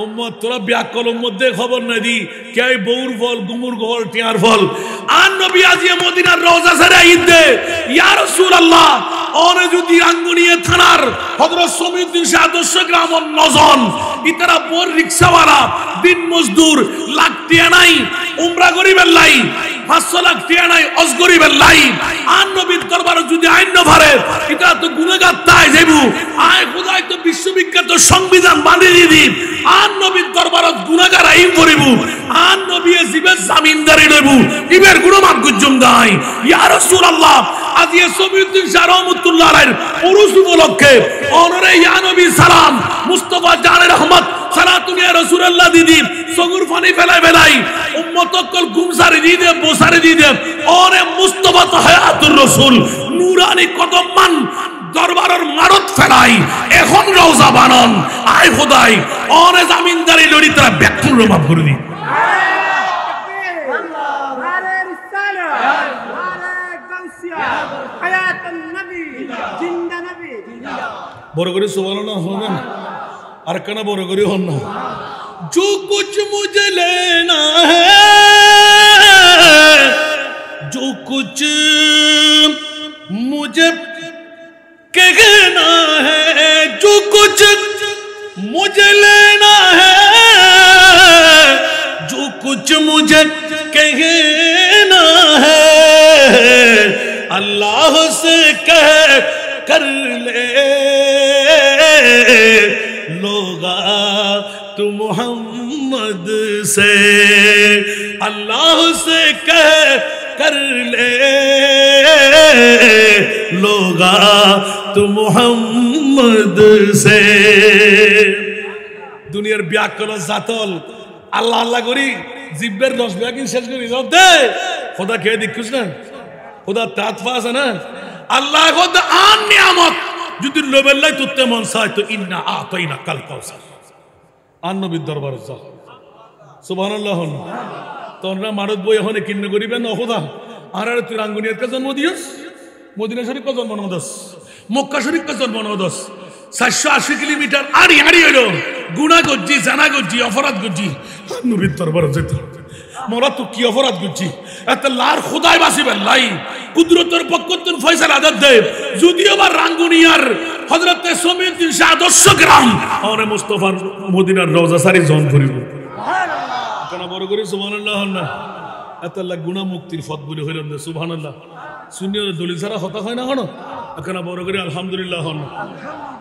উম্মত তোরা ব্যাকরণ মধ্যে খবর না দি কে বউর ফল গুমুর ফল টিয়ার ফল আর নবী আজিয়ে মদিনার রওজা সারা ঈদে ইয়া রাসূলুল্লাহ ওরে যদি আঙ্গুনিয়ে থানার হযরত সমীউদ্দিন শাহ 200 গ্রাম নজন ইতারা বড় রিকশাওয়ালা দিন মজদুর লাখ টিয়া নাই উমরা গরিবের লাই 500 লাখ টিয়া নাই অজ গরিবের লাই আর নবীর দরবারে যদি আইন না পারে এটা তো গুনাহগার তাই যাইবো আয় খোদাই তো বিশ্ববিখ্যাত সংবিধান বানিয়ে দি আর নবীর দরবারত গুনাহগার আইন করিব আর নবী জীবের জামিনদারি লইব ইবের গুণমান গুজুম দাই ইয়া রাসূলুল্লাহ আজিয়ে সমীউদ্দিন শাহ রহমাতুল্লাহ আলাইহির উরুস উপলক্ষে অনরে ইয়া নবী সালাম মুস্তাফা জানে রহমত সালাতুন ইয়া রাসূলুল্লাহ দিদি সগুর পানি ফেলাই ফেলাই উম্মত কল গুমসারি দিদে বসারি দিদে ওরে মুস্তাফা তো হায়াতুর রাসূল নূরানি কদম মান দরবারের মারত ফেলাই এখন রওজা বানান আয় খোদাই ওরে জামিনদারি লড়ি তারা ব্যাকুল রবাব করে দি বড় করে সুবহানাল্লাহ হবেন আর কেন বড় করে হন না जो कुछ मुझे लेना है जो कुछ मुझे कहना है जो कुछ मुझे लेना है जो कुछ मुझे कहना है अल्लाह से कह कर ले लोगा तू मोहम्मद से अल्लाह से कह कर ले लोगा तू मोहम्मद से दुनियार ব্যাকরণ জাতল আল্লাহ আল্লাহ করি জিব্বের রস ব্যাকিং শেষ করি দে খোদা কে দেখছিস না খোদা তাতফা আছে না আল্লাহ খোদা আন নিয়ামত যদি লোবেল্লাই তুতে মন চায় তো ইন্না আতাইনা কাল কাউসার আর নবীর দরবারে যা সুবহানাল্লাহ তোমরা মারত বই এখন কিন্ন করিবেন খোদা আর তুই রাঙ্গুনিয়ার কা জন্ম দিয়স মদিনা শরীফ কা জন্ম নদস মক্কা শরীফ কা জন্ম নদস 480 কিলোমিটার আড়ি আড়ি হইলো গুনাহ করছি জানা করছি অপরাধ করছি নবীর দরবারে যেতে মোরা তো কি অপরাধ করছি এত লার খোদাই বাসিবেন লাই কুদরতের পক্ষতুন ফয়সালা আদাত দে যদিও বা রাঙ্গুনিয়ার হযরত সমীউদ্দিন শাহ 200 গ্রাম ওরে মুস্তাফার মদিনার রওজা সারি জন করিব সুবহানাল্লাহ কেন বড় করে সুবহানাল্লাহ না এত আল্লাহ গুনাহ মুক্তির পথ বলে হইলেন না সুবহানাল্লাহ সুন্নিয়র দলিল ছাড়া হতা হয় না হনো এখন বড় করে আলহামদুলিল্লাহ হন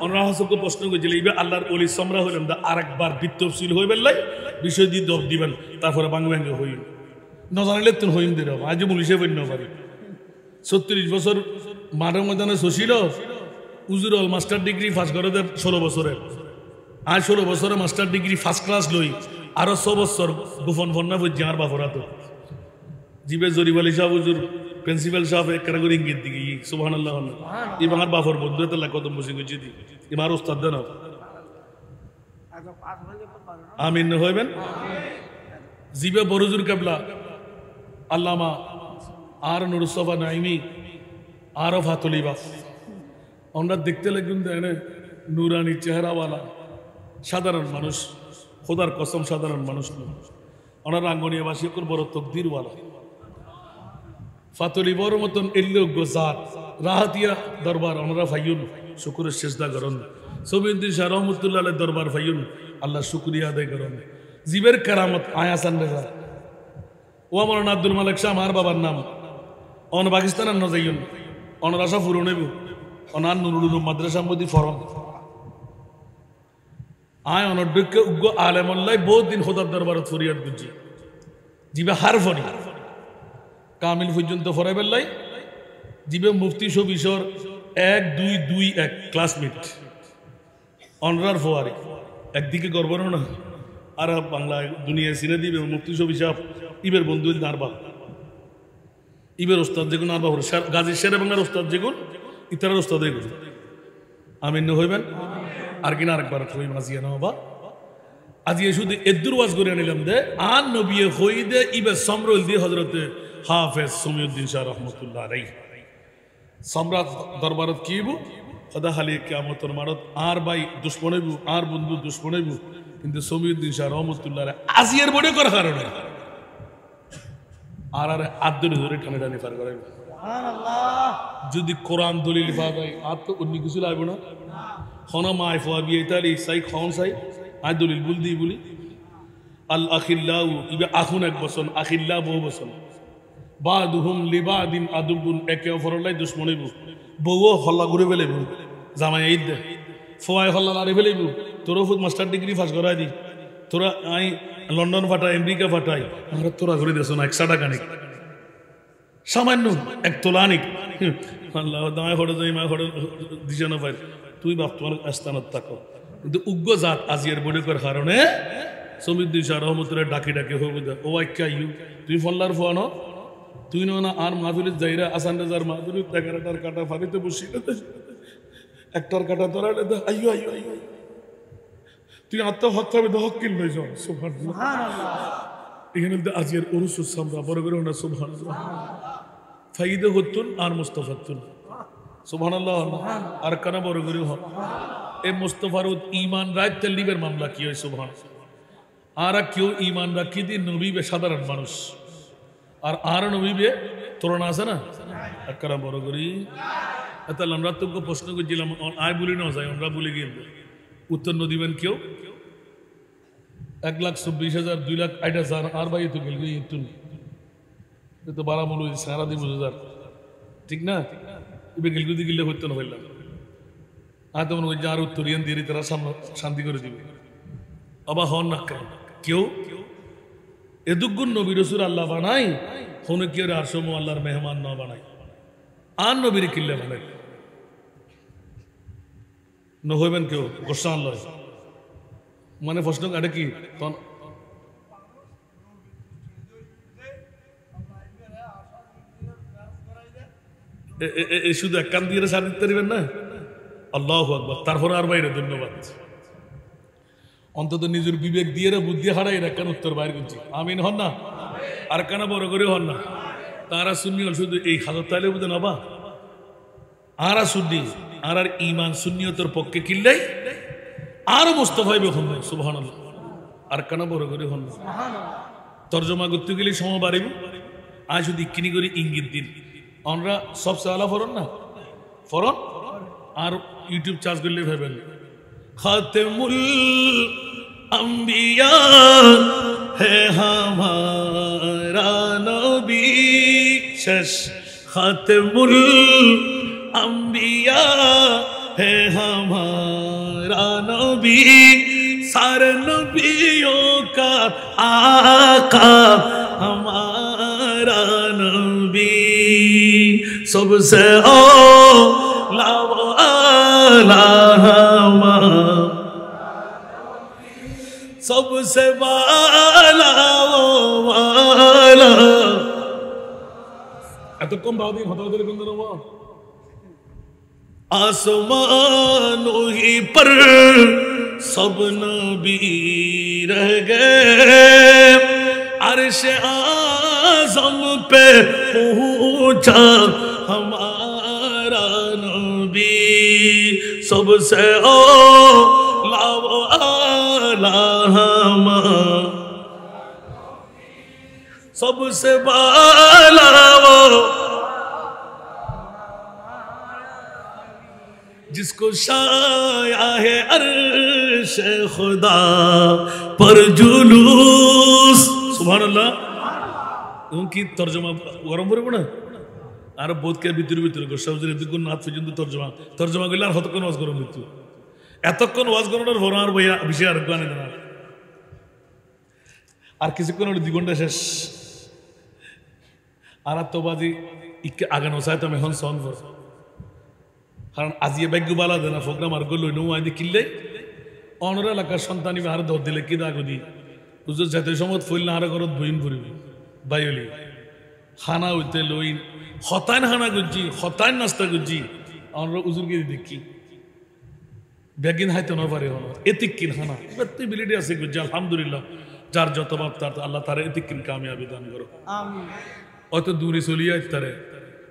ওনারা হাসকে প্রশ্ন করেছিল ইবে আল্লাহর ওলি সমরা হইলাম দা আরেকবার বিত্তশীল হইবেন লাই বিষয় দিয়ে দব দিবেন তারপরে বাংলাঙ্গ হই না জানলে তো হইম দিল আজ পুলিশে বন্য পারি 36 বছর মাঠের ময়দানে শশীল উজুরল মাস্টার ডিগ্রি পাস করে 16 বছরের আজ 16 বছরে মাস্টার ডিগ্রি ফার্স্ট ক্লাস লই আরো 6 বছর গোপন ফন্না বুঝি আর বাপরা তো জিবে জরিবালি সাহেব হুজুর প্রিন্সিপাল সাহেব এক করে ইঙ্গিত দিকে সুবহানাল্লাহ এই বাঙার বাপর বন্ধু তো কত বসে গেছি দি ইমার উস্তাদ দেন আমিন হইবেন জিবে বরুজুর কেবলা আল্লামা আর নুরুসফা নাইমি আর ফাতুলি বাস আমরা দেখতে লাগুন দেন নুরানি চেহারাওয়ালা সাধারণ মানুষ খোদার কসম সাধারণ মানুষ ওনার রাঙ্গনিয়াবাসী বড় তকদিরওয়ালা ফাতুলি বড় মতন এল্লোগ্য জাত রাহাতিয়া দরবার ওনারা ফাইয়ুন শুকুরের শেষদা করুন সবিউদ্দিন শাহ রহমতুল্লাহ দরবার ফাইয়ুন আল্লাহ শুক্রিয়া আদায় করুন জীবের কারামত আয়াসান রেজা ও আমার আব্দুল মালিক শাহ আমার বাবার নাম অন পাকিস্তান ন যাইন অনার আশা ফুরো নেব অনার নুরুল মাদ্রাসা মধ্যে ফরম আয় অনড্যকে উগ্র আলেমল্লাই বহুত দিন খোদার দরবারত ফরিয়াদ বুঝি জিবে হার ফরি কামিল পর্যন্ত ফরাই বেল্লাই জিবে মুফতি সবিশর 1-2-2-1 ক্লাসমেট অনরার ফোয়ারি একদিকে গর্ব না আর বাংলা দুনিয়া সিনে দিবে মুফতি সবিশাব ইবের বন্ধু নারবা ইবের ওস্তাদ যেগুন আর বাবুর গাজী শেরে বাংলার ওস্তাদ যেগুন ইতার ওস্তাদ এগুন আমিন হইবেন আর কিনা আরেকবার হই মাজিয়া না বাবা আজি শুধু এদুর ওয়াজ করে নিলাম দে আর নবী হই দে ইবে সমরুল দি হযরত হাফেজ সুমিউদ্দিন শাহ রহমাতুল্লাহ আলাইহি সম্রাট দরবারত কিবু খোদা খালি কিয়ামতের মারত আর ভাই দুশমন হইবু আর বন্ধু দুশমন হইবু কিন্তু সুমিউদ্দিন শাহ রহমাতুল্লাহ আলাইহি আজিয়ের বড় করার কারণে আর আর আদর ধরে টানে টানে পার করে সুবহানাল্লাহ যদি কোরআন দলিল পাই আর তো অন্য কিছু লাগবে না খনা মাই ফোয়া বিয়ে তালি সাই খান সাই আই দলিল বল দি বলি আল আখিল্লাউ ইবে আখুন এক বসন আখিল্লা বহু বসন বাদুহুম লিবাদিন আদুবুন একে অপরলাই দুশমনিবু বউ হল্লা ঘুরে ফেলেবু জামাই ঈদ দে ফোয়াই হল্লা লারে ফেলেবু তোরা ফুট মাস্টার ডিগ্রি পাস করাই দি তোরা আই লন্ডন ফাটাই আমেরিকা ফাটাই আর তোরা ঘুরে দেছ না 100 টাকা নিক সামান্য এক তোলা নিক আল্লাহ দামাই ফটো যাই মা ফটো দিছে না পাই তুই বাপ তোমার আস্তানত থাকো কিন্তু উগ্র জাত আজিয়ের বড় করার কারণে সমিউদ্দিন শাহ রহমতুল্লাহ ডাকি ডাকি হইব ও আইকা ইউ তুই ফল্লার ফোয়ানো তুই না আর মাহফিলের যাইরা আসান রাজার মাহফিলের টাকাটার কাটা ফারিতে বসি একটার কাটা তোরা আইয়ো আইয়ো আইয়ো তুই আত্মহত্যা হবে হক কিল লই যাও সুবহানাল্লাহ এখানে আজিয়ের উরুসুস সামরা বড় করে না সুবহানাল্লাহ ফাইদা হতুন আর মুস্তাফাতুন সুবহানাল্লাহ আর কানা বড় করে হ এ মুস্তাফার ঈমান রাত তালিবের মামলা কি হয় সুবহানাল্লাহ আর কেউ ঈমান রাখি দি নবী বে সাধারণ মানুষ আর নবী বে তোরণ আছে না একরা বড় করি এটা আমরা তো প্রশ্ন করছিলাম আয় বলি না যায় আমরা বলে গিয়ে উত্তর ন দিবেন কেউ 1,24,000 2,08,000 আর ভাই তো গেল তো বারামূল সারা দিব ঠিক না এবার গেলগুদি গিলে হইতো না হইলাম আর তো মনে হয় আর উত্তরিয়ান দিয়ে তারা শান্তি করে দিবে আবার হন না কেউ এদুগুণ নবী রসুল আল্লাহ বানাই হন কেউ আর সময় আল্লাহর মেহমান না বানাই আর নবীর কিল্লে বানাই ন হইবেন কেউ গোসা আল্লাহ মানে প্রশ্ন এটা কি শুধু এক কান দিয়ে সার দিতে পারবেন না আল্লাহু আকবার তারপরে আর বাইরে ধন্যবাদ অন্তত নিজের বিবেক দিয়ে বুদ্ধি হারাই একখান উত্তর বাইর করছি আমিন হন না আর কানা বড় করে হন না তারা শুনি শুধু এই হাজত তাইলে বুঝে নাবা আরা শুনি আর ইমান সুন্নিয়তের পক্ষে কিল্লাই আরো মুস্তাফা হইবে হন না সুবহানাল্লাহ আর কানা বড় করে হন না তর্জমা করতে গেলে সময় বাড়িব আজ যদি কিনি করে ইঙ্গিত দিন আমরা সবচেয়ে আলা ফরন না ফরন আর ইউটিউব চার্জ করলে ভাবেন খাতেমুল আম্বিয়া হে হামারা নবী শেষ খাতেমুল আম্বিয়া হে হামারা নবী सारे नबियों का आका हमारा नबी सबसे औला सबसे वाला वो वाला এতক্ষণ বাউদি হতা হতে কোন দিন आसमानों ही पर सब नबी रह गए अर्श आज़म पे पहुंचा हमारा नबी सबसे औला वाला सबसे वाला वो जिसको शाया है अर्श खुदा पर जुलूस सुभानअल्लाह उनकी तर्जुमा गरम করে না আর বোধকে ভিতরে ভিতরে সবজের দুগুণ নাত পর্যন্ত তর্জমা করলে আর কতক্ষণ ওয়াজ গরম হইতো এতক্ষণ ওয়াজ করানোর পর আর ভাই বিষয় আর গানে না আর কিছুক্ষণ হলো 2 ঘন্টা শেষ আর তো বাজি ইকে আগানো চাইতো আমি এখন সন কর কারণ আজিয়ে ভাগ্য বালা দেনা প্রোগ্রাম আর গলো নো আইদি কিল্লে অনর এলাকার সন্তানি আর দর দিলে কি দাগদি হুজুর যাতে সমত ফুল না আর করত বইন পড়বি বাইলি খানা হইতে লইন হতান খানা গুজি হতান নাস্তা গুজি অনর হুজুরকে দেখি বেগিন হাইতে না পারে হন এতিক কিন খানা প্রত্যেক বিলিটি আছে গুজি আলহামদুলিল্লাহ যার যত বাপ তার আল্লাহ তারে এতিক কিন কামিয়াবি দান করো আমিন অত দূরে চলিয়া তারে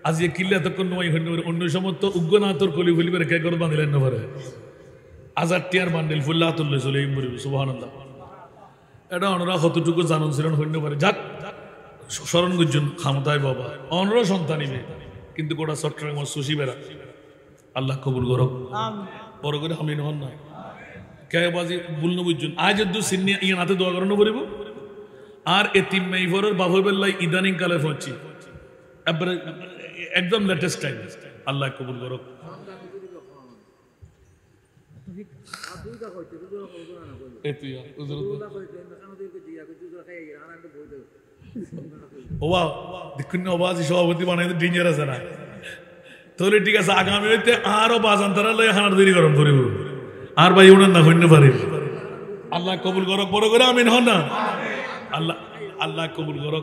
আজি কিল্লে এতক্ষণ নয় অন্য সমস্ত উগ্গনা তোর কলি ফুলিবার কে করে বাঁধিলেন না পারে আজার টিয়ার বান্ডেল ফুল্লা তুললে চলে সুবহানাল্লাহ এটা অনরা কতটুকু জানুন ছিলেন হইতে পারে যাক স্মরণ গুজন ক্ষমতায় বাবা অনরা সন্তানিবে কিন্তু গোটা চট্টগ্রাম সুশি বেড়া আল্লাহ কবুল করো বড় করে আমি নহন না কে বাজি বুলনো বুঝুন আজ যদি সিন্নি ইয়ে নাতে দোয়া করানো পড়িব আর এতিম মেইফরের বাবুবেল্লাই ইদানিং কালে পৌঁছি একদম লেটেস্ট টাইম আল্লাহ কবুল করো সভাপতি বানাই ডেঞ্জার আছে না তাহলে ঠিক আছে আগামী হইতে আরো বাজান তারা লই হানার দেরি গরম করিব আর ভাই উনার না হইতে পারিব আল্লাহ কবুল করো বড় করে আমিন হন না আল্লাহ আল্লাহ কবুল করো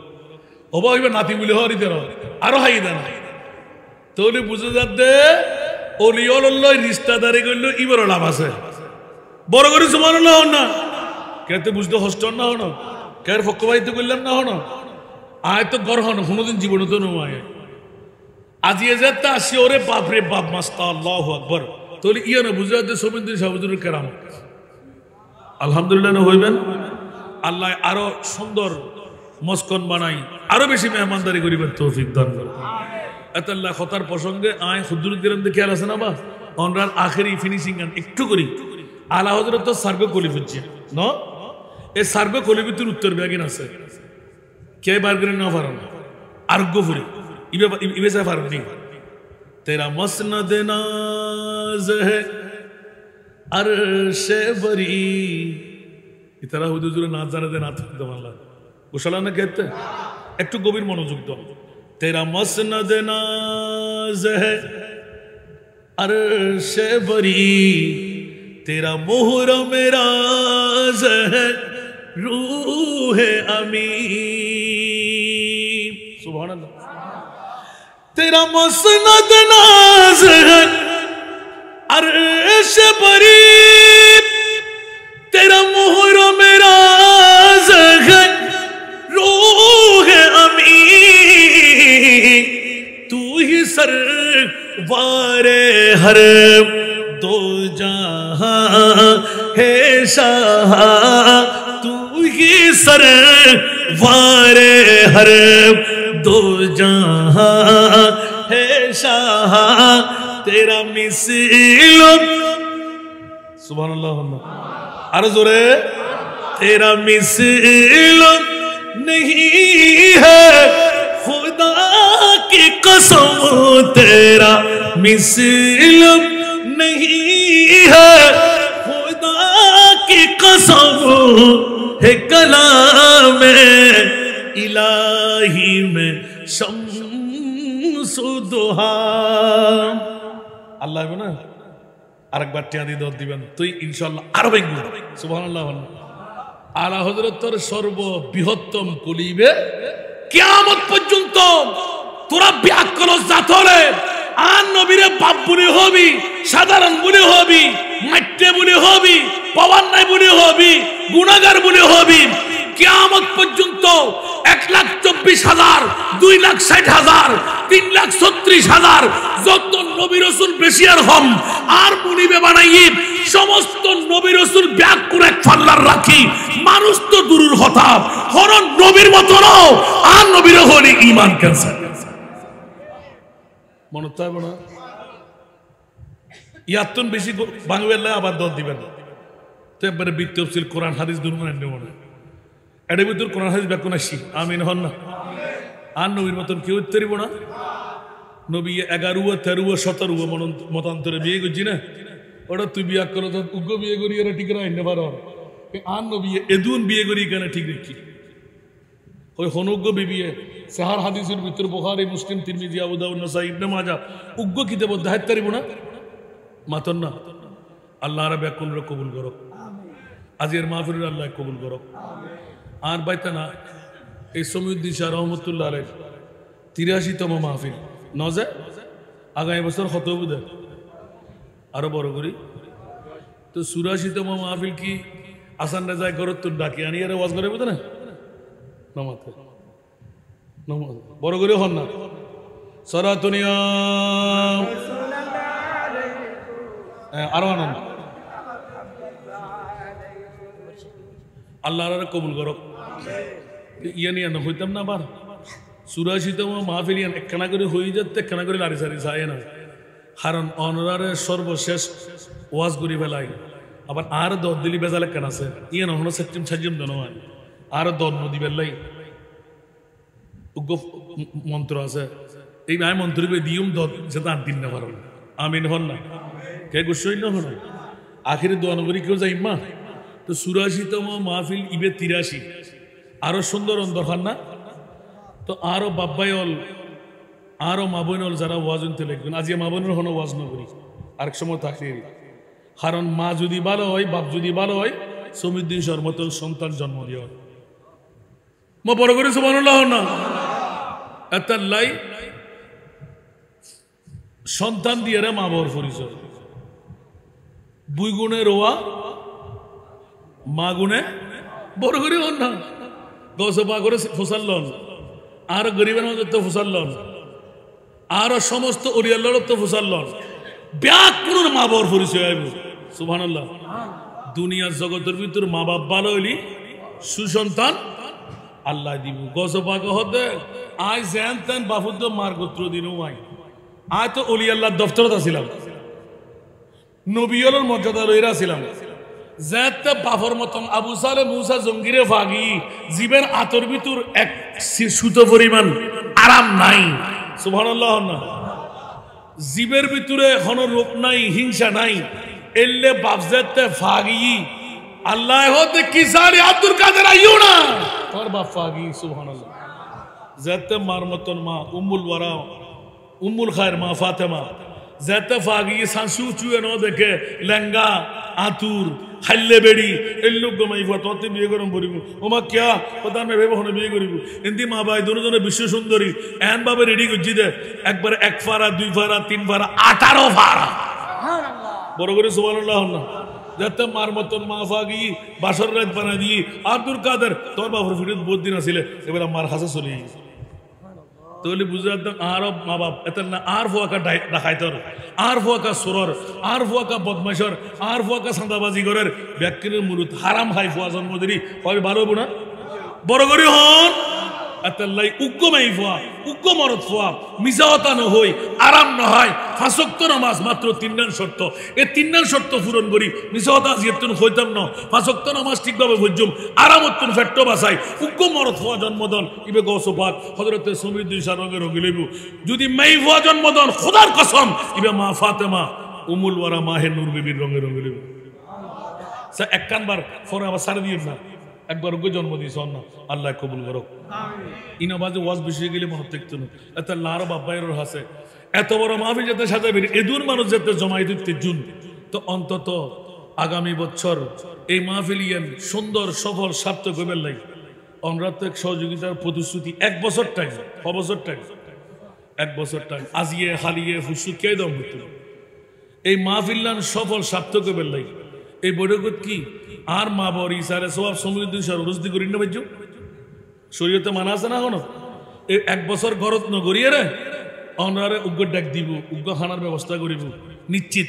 ওবা হইবে নাতি বলে হরি দেন আরো হাই দেন তাহলে বুঝে যাতে অলিয়ল্লাহ রিস্তাদারি করলে ইবার লাভ আছে বড় করে সুবহানাল্লাহ হন না কেতে বুঝতে হস্টন না হন কের ফকবাইতে করলাম না হন আয় তো গর হন কোনোদিন জীবনে তো নয় আজিয়ে যেতে আসি ওরে বাপ রে বাপ মাস্তা আল্লাহু আকবার তাহলে ইয়া না বুঝে যাতে সমিন্দ্র সাহুজুরের কেরাম আলহামদুলিল্লাহ না হইবেন আল্লাহ আরো সুন্দর মস্কন বানাই আরো বেশি মেহমানদারি করিবেন তৌফিক দান করুন আল্লাহ খতার প্রসঙ্গে আয় হুজুর দিলাম দেখে আর আছে না বা অনরার আখেরি ফিনিশিং গান একটু করি আলা হযরত তো সার্গ কলি ফুচ্ছে ন এই সার্গ কলি ভিতর উত্তর ব্যাগিন আছে কে বার করে না পারেন আরোগ্য ফুরি ইবে সে পারেন নি তেরা মসনদ নাজ হে আরশে বরি ইতারা হুজুরে না জানে দে না থাকতে আল্লাহ গোশালা না कहते একটু গভীর মনোযোগ দাও तेरा मसनद नाज है अर्श बरी तेरा मुहरम राज है रूह अमी सुभान अल्लाह तेरा मसनद नाज है अर्श बरी तेरा मुहरम राज है रूह अमी तू ही सरवारे हर दो जहां है शाह तू ही सरवारे हर दो जहां है शाह तेरा मिसल सुभान अल्लाह अरे जोरे तेरा मिसल नहीं है खुदा की कसम तेरा मिसल नहीं है खुदा की कसम है कलाम इलाही में शम्सुदुहा अल्लाह ना আরেকবার টিয়া দিয়ে দর দিবেন তুই ইনশাআল্লাহ আরো বেঙ্গু সুবহানাল্লাহ আলা হযরতের সর্ববৃহত্তম কলিবে কিয়ামত পর্যন্ত তোরা ব্যাকল জাত হলে আর নবীরে বাপ বলে হবি, সাধারণ বলে হবি, মাইটে বলে হবি, পাওয়ার নাই বলে হবি, গুনাহগার বলে হবি। কিয়ামত পর্যন্ত 1,24,000, 2,60,000, 3,36,000 যত নবী রাসূল বেশি আর হম আর মুনিবে বানাই সমস্ত নবী রাসূল ব্যাগ করে এক ফাল্লার রাখি। মানুষ তো দূরের কথা, হরন নবীর মত নও আর নবীর হলে ঈমান ক্যান্সার মনে তো হবে না। ইয়াতুন বেশি বাংলা আবার দর দিবেন তো একবারে বিত্তফসিল কোরআন হাদিস দুর্গুণ নেব না। এর ভিতর কোরআন হাদিস ব্যাকুন আসি আমিন হন না। আর নবীর মতন কেউ তরিব না। নবী 11 13 17 মতান্তরে বিয়ে করছি না, ওটা তুই বিয়া করো তো উগ্র বিয়ে করি এরা ঠিক রাখতে পারো। আর নবী এদুন বিয়ে করি কেন ঠিক রেখি ওই হনুগ্য বিবিয়ে সাহার হাদিসের ভিতর বুখারী মুসলিম তিরমিজি আবু দাউদ নাসাই ইবনে মাজাহ উগ্র কিতাব দাহাত তারিব না মাতন না। আল্লাহ রাব্বুল ব্যাকুন কবুল করো, আজের মাহফিল আল্লাহ কবুল করো। আর বাইতা না এই সমীউদ্দিন শাহ রহমতুল্লাহ আলাইহি 83তম মাহফিল নজে আগামী বছর কত হবে আরো বড় করি তো 84তম মাহফিল কি আসান রাজায় গরত তো ডাকি আনি আর ওয়াজ করে বুঝে না নমাতে বড় করে হন না সরাতুনিয়া আরো আনন্দ আল্লাহর কবুল করো। ইয়া নিয়ে না হইতাম না আবার 84তম মাহফিল ইয়ান একখানা করে হয়ে যাচ্ছে, একখানা করে লারি সারি যায় না। কারণ অনরারের সর্বশেষ ওয়াজ করি ফেলাই আবার আর দর দিলি বেজালে কেন আছে ইয়ে নহনো সেটিম সাজিম দনমান আর দর নদী বেলাই উগ্র মন্ত্র আছে এই আয় মন্ত্র দিউম দর সেটা 8 দিন না পারো আমিন হন না কে গুসই না হন আখিরে দোয়া নগরী কেউ যাই মা তো 84তম মাহফিল ইবে 83 আরো সুন্দর অন্তর না তো আরো বাব্বাইল আরো মাবনল যারা ওয়াজ উনতে লিখবেন আজ মাবনের হনো ওয়াজ নগরী আরেক সময় থাকলে কারণ মা যদি ভালো হয় বাপ যদি ভালো হয় সমীউদ্দিন শাহর মতন সন্তান জন্ম দিয়ে হয় মা বড় করে সুবহানাল্লাহ না এতাল্লাই সন্তান দিয়ে রে মা বাবার পরিচয় দুই গুণে রোয়া মা গুণে বড় করে হন না দশ পা করে ফসাল্লন আর গরিবের মধ্যে তো ফসাল্লন আর সমস্ত অলিয়াল্লাহর তো ফসাল্লন ব্যাক কোন মা বাবার পরিচয় আইব সুবহানাল্লাহ। দুনিয়ার জগতের ভিতর মা বাপ ভালো হইলি সুসন্তান আল্লাহ দিব গজপাক হতে আই জেন তেন বাপুদ্দ মার গোত্র দিনও আই আয় তো অলিয়াল্লাহর দফতরত আছিলাম নবীর মর্যাদা রইরা ছিলাম যেতে বাপর মতন আবু সালে মুসা জঙ্গিরে ফাগি জীবের আতর ভিতর এক সুতো পরিমাণ আরাম নাই সুবহানাল্লাহ না জীবের ভিতরে কোনো রূপ নাই হিংসা নাই এলে বাপ যেতে ফাগি আল্লাহ হতে কি সারে আব্দুল কাদের আইও না তোর বাপ ফাগি সুবহানাল্লাহ যেতে মার মতন মা উম্মুল ওয়ারা উম্মুল খায়ের মা ফাতেমা যেতে ফাগি সাসু চুয়ে ন দেখে লেঙ্গা আতুর খাইলে বেড়ি এই লোক গমাইব তোতে বিয়ে করম করিব ওমা কিয়া কথা আমি ভেবে হনে বিয়ে করিব এন্দি মা ভাই দুজনে বিশ্ব সুন্দরী এন ভাবে রেডি করছি দে একবার 1 ফারা 2 ফারা 3 ফারা 18 ফারা বড় করে সুবহানাল্লাহ না যাতে মার মতন মা ফাগি বাসর রাত বানা দিয়ে আব্দুল কাদের তোর বাবার ফিরত বহুত দিন আসিলে এবার মার কাছে চলে গেছে তাহলে বুঝতে আর মা বাপ এত না আর ফুয়াকা দেখাই তোর আর ফুয়াকা সুরর আর ফুয়াকা বদমাইশর আর ফুয়াকা সান্দাবাজি করার ব্যক্তির মুরুত হারাম খাই ফুয়া জন্ম দিলি কবে ভালো হবো না বড় করে হন এতাল্লাই উগ্র মাই ফুয়া উগ্র মরদ ফুয়া মিজাওয়াতা নহই আরাম নহয় 5 ওয়াক্ত নামাজ মাত্র 3 নাম শর্ত এই 3 নাম শর্ত পূরণ করি মিজাওয়াতা জিয়তুন হইতাম না 5 ওয়াক্ত নামাজ ঠিকভাবে পড়জুম আরামতুন ফেট্টো বাসাই উগ্র মরদ ফুয়া জন্মদন ইবে গৌস পাক হযরতে সমীউদ্দিন শাহ রঙে রঙিলেবু যদি মাই ফুয়া জন্মদন খোদার কসম ইবে মা ফাতেমা উম্মুল ওয়ারা মাহে নূর বিবির রঙে রঙিলেবু সে একখানবার ফোনে আবার সারা দিয়ে না একবার ওকে জন্ম দিয়েছ না আল্লাহ কবুল করো ইনাবাজে ওয়াজ বিষয়ে গেলে মনে দেখতো না এত লার বাব্বাইয়ের হাসে এত বড় মাহফিল যাতে সাজাবেন এদুর মানুষ যাতে জমাই দিতে জুন তো অন্তত আগামী বছর এই মাহফিল ইয়ান সুন্দর সফল সার্থক হইবার লাগে অনরাত্মক সহযোগিতার প্রতিশ্রুতি 1 বছর টাইম 6 বছর টাইম 1 বছর টাইম আজিয়ে হালিয়ে ফুসুকে দম হতো এই মাহফিল্লান সফল সার্থক হইবার লাগে এই বৈঠকত কি আর মা বর ইসারে সব সমৃদ্ধি সরস্তি করি না ভাইজু শরীয়তে মানা আছে না কোনো এই 1 বছর গরত নগরিয়ে রে অনরারে উগ্র ডাক দিব উগ্র খানার ব্যবস্থা করিব নিশ্চিত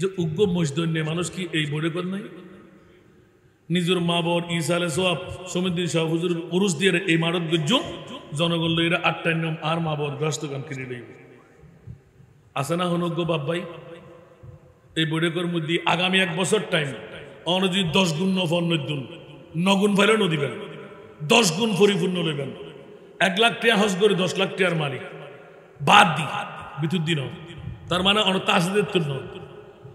যে উগ্র মসদন্যে মানুষ কি এই বৈঠকত নাই নিজের মা বর ইসালে সব সমৃদ্ধি সহ হুজুর পুরুষ দিয়ে এই মারত গজ্জ জনগণ লইরা 8টা নিয়ম আর মা বর ব্যস্ত কাম কিনে লইব আছে না হনজ্ঞ বাবাই এই বৈঠকের মধ্যে আগামী 1 বছর টাইম অনজি 10 গুণ নফল নদুন 9 গুণ ফাইলে নদীবেন 10 গুণ পরিপূর্ণ লইবেন 1 লাখ টাকা হজ করে 10 লাখ টাকার মালিক বাদ দি বিদ্যুৎ দিন তার মানে অন তাসদের জন্য